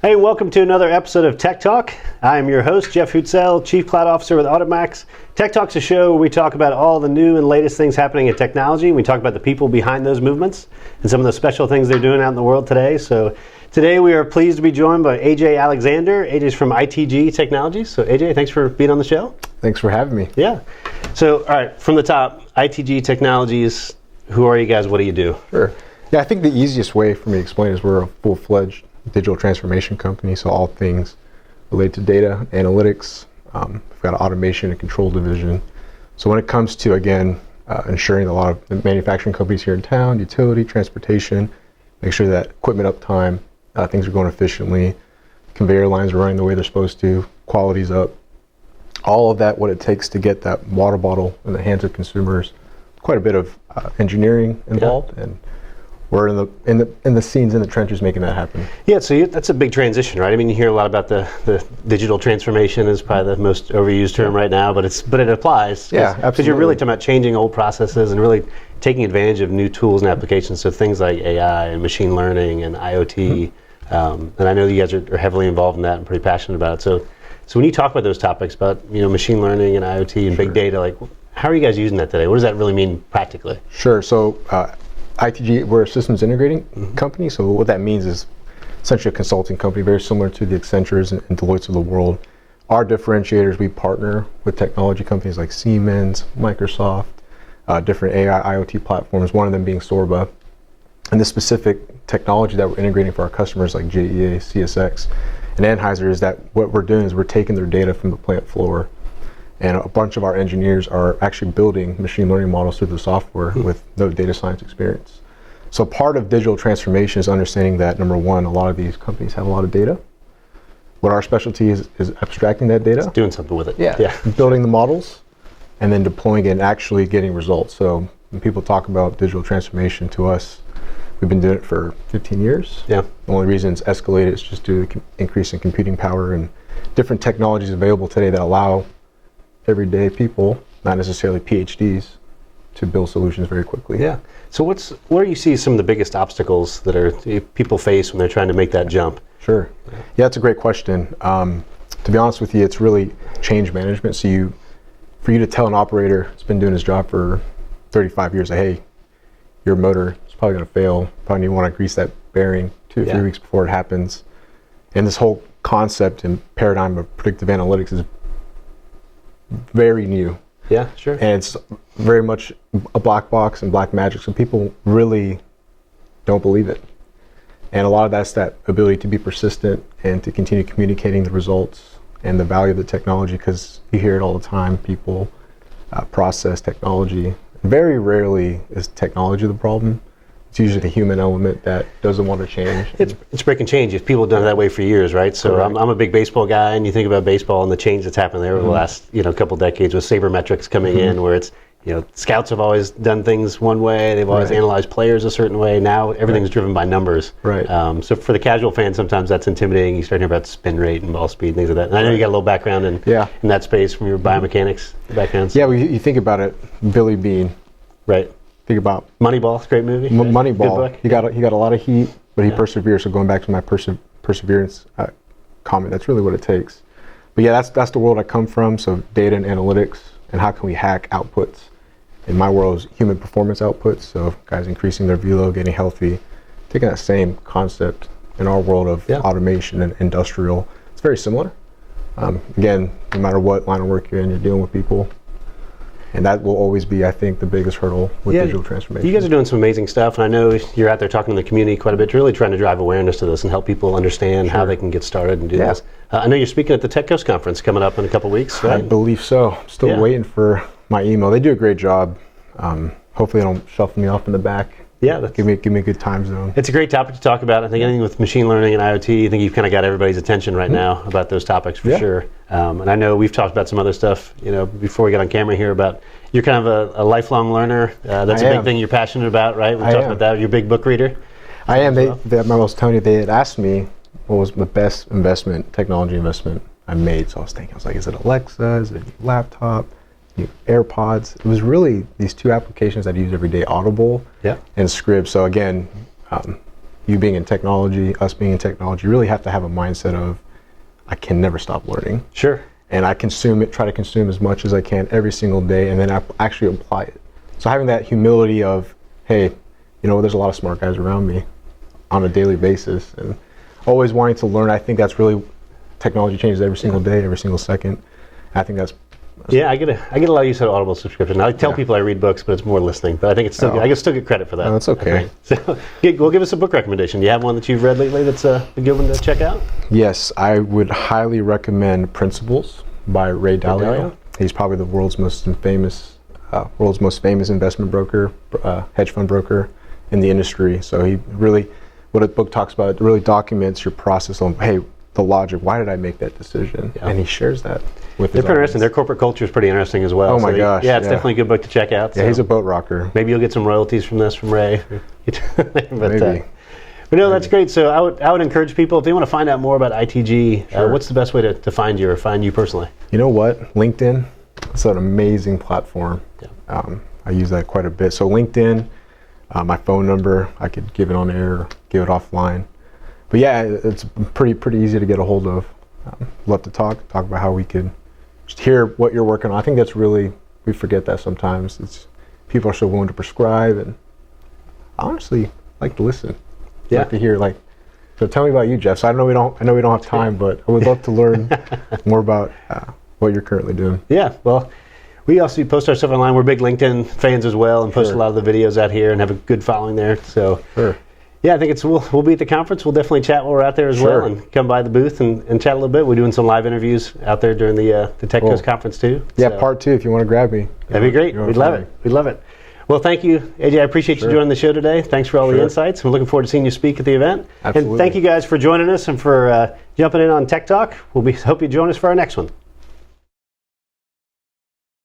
Hey, welcome to another episode of Tech Talk. I am your host, Jeff Hutzell, Chief Cloud Officer with Auditmacs. Tech Talk's a show where we talk about all the new and latest things happening in technology, and we talk about the people behind those movements and some of the special things they're doing out in the world today. So today we are pleased to be joined by AJ Alexander. AJ's from ITG Technologies. So AJ, thanks for being on the show. Thanks for having me. Yeah. So, all right, from the top, ITG Technologies, who are you guys? What do you do? Sure. Yeah, I think the easiest way for me to explain is we're a full-fledged digital transformation company, so all things related to data, analytics. We've got an automation and control division. So when it comes to, again, ensuring a lot of the manufacturing companies here in town, utility, transportation, make sure that equipment uptime, things are going efficiently, conveyor lines are running the way they're supposed to, quality's up. All of that, what it takes to get that water bottle in the hands of consumers, quite a bit of engineering involved, and we're in the scenes, in the trenches, making that happen. Yeah, so that's a big transition, right? I mean, you hear a lot about the digital transformation is probably the most overused term right now, but it applies. Yeah, absolutely. Because you're really talking about changing old processes and really taking advantage of new tools and applications. So things like AI and machine learning and IoT, and I know you guys are heavily involved in that and pretty passionate about it. So when you talk about those topics about machine learning and IoT and big data, like how are you guys using that today? What does that really mean practically? Sure. So ITG, we're a systems integrating company, so what that means is essentially a consulting company, very similar to the Accentures and Deloittes of the world. Our differentiators, we partner with technology companies like Siemens, Microsoft, different AI, IoT platforms, one of them being Sorba. And the specific technology that we're integrating for our customers like JEA, CSX, and Anheuser is that what we're doing is we're taking their data from the plant floor, and a bunch of our engineers are actually building machine learning models through the software with no data science experience. So part of digital transformation is understanding that, number one, a lot of these companies have a lot of data. What our specialty is abstracting that data. It's doing something with it. Yeah. Building the models and then deploying it and actually getting results. So when people talk about digital transformation to us, we've been doing it for 15 years. Yeah. The only reason it's escalated is just due to increase in computing power and different technologies available today that allow everyday people, not necessarily PhDs, to build solutions very quickly. Yeah. So where do you see some of the biggest obstacles that people face when they're trying to make that jump? Sure. Yeah, that's a great question. To be honest with you, it's really change management. So for you to tell an operator who's been doing his job for 35 years, hey, your motor is probably going to fail. Probably you want to grease that bearing 2 or 3 weeks before it happens. And this whole concept and paradigm of predictive analytics is very new. Yeah, sure. And it's very much a black box and black magic, so people really don't believe it. And a lot of that's that ability to be persistent and to continue communicating the results and the value of the technology, because you hear it all the time. People process technology. Very rarely is technology the problem. It's usually the human element that doesn't want to change. It's breaking change. If people have done it that way for years, right? So I'm a big baseball guy, and you think about baseball and the change that's happened there over the last couple decades with sabermetrics coming in, where it's scouts have always done things one way. They've always analyzed players a certain way. Now everything's driven by numbers. Right. So for the casual fan, sometimes that's intimidating. You start hearing about spin rate and ball speed and things like that. And I know you got a little background in that space from your biomechanics background. Yeah, you think about it, Billy Beane. Right. Think about Moneyball, great movie. Moneyball. He got a lot of heat, but he persevered. So going back to my perseverance comment, that's really what it takes. But yeah, that's the world I come from. So data and analytics, and how can we hack outputs? In my world, is human performance outputs. So guys increasing their velo, getting healthy, taking that same concept in our world of automation and industrial. It's very similar. Again, no matter what line of work you're in, you're dealing with people. And that will always be, I think, the biggest hurdle with digital transformation. You guys are doing some amazing stuff, and I know you're out there talking to the community quite a bit, really trying to drive awareness to this and help people understand how they can get started and do this. I know you're speaking at the Tech Coast conference coming up in a couple weeks, right? I believe so. I'm still waiting for my email. They do a great job. Hopefully they don't shuffle me off in the back. Yeah, give me a good time zone. It's a great topic to talk about. I think anything with machine learning and IoT, I think you've kind of got everybody's attention right now about those topics for sure. And I know we've talked about some other stuff, before we got on camera here about you're kind of a lifelong learner. That's a big thing you're passionate about, right? We talked about that. You're a big book reader. I am. I was telling you, they had asked me what was the best technology investment I made. So I was like, is it Alexa? Is it a new laptop? AirPods. It was really these two applications that I use every day, Audible and Scribd. So again, you being in technology, us being in technology, you really have to have a mindset of, I can never stop learning. Sure. And I consume it, try to consume as much as I can every single day, and then I actually apply it. So having that humility of, hey, there's a lot of smart guys around me on a daily basis, and always wanting to learn. I think that's really, technology changes every single day, every single second. I think that's yeah, I get a lot of use out of Audible subscription. I tell people I read books, but it's more listening. But I think it's still good. I can still get credit for that. No, that's okay. So, give us a book recommendation. Do you have one that you've read lately that's a good one to check out? Yes, I would highly recommend Principles by Ray Dalio. He's probably the world's most famous investment broker, hedge fund broker in the industry. So he really, what a book talks about, it really documents your process on, hey, the logic, why did I make that decision? Yeah. And he shares that with They're pretty interesting. Their corporate culture is pretty interesting as well. Oh my gosh. Yeah, it's definitely a good book to check out. Yeah, he's a boat rocker. Maybe you'll get some royalties from this from Ray. Maybe. But no, that's great. So I would encourage people, if they want to find out more about ITG, what's the best way to find you or find you personally? You know what? LinkedIn, it's an amazing platform. Yeah. I use that quite a bit. So LinkedIn, my phone number, I could give it on air or give it offline. But yeah, it's pretty easy to get a hold of. Love to talk about how we could just hear what you're working on. I think that's really, we forget that sometimes. It's people are so willing to prescribe, and I honestly like to listen. Yeah. Like to hear, so tell me about you, Jeff. So I know we don't have time, but I would love to learn more about what you're currently doing. Yeah, well, we also post our stuff online. We're big LinkedIn fans as well, and post a lot of the videos out here and have a good following there. So yeah, I think we'll be at the conference. We'll definitely chat while we're out there as well, and come by the booth and chat a little bit. We're doing some live interviews out there during the Tech Coast conference too. Yeah, part 2 if you want to grab me. That'd be great. We'd love it. Well, thank you, AJ. I appreciate you joining the show today. Thanks for all the insights. We're looking forward to seeing you speak at the event. Absolutely. And thank you guys for joining us and for jumping in on Tech Talk. Hope you join us for our next one.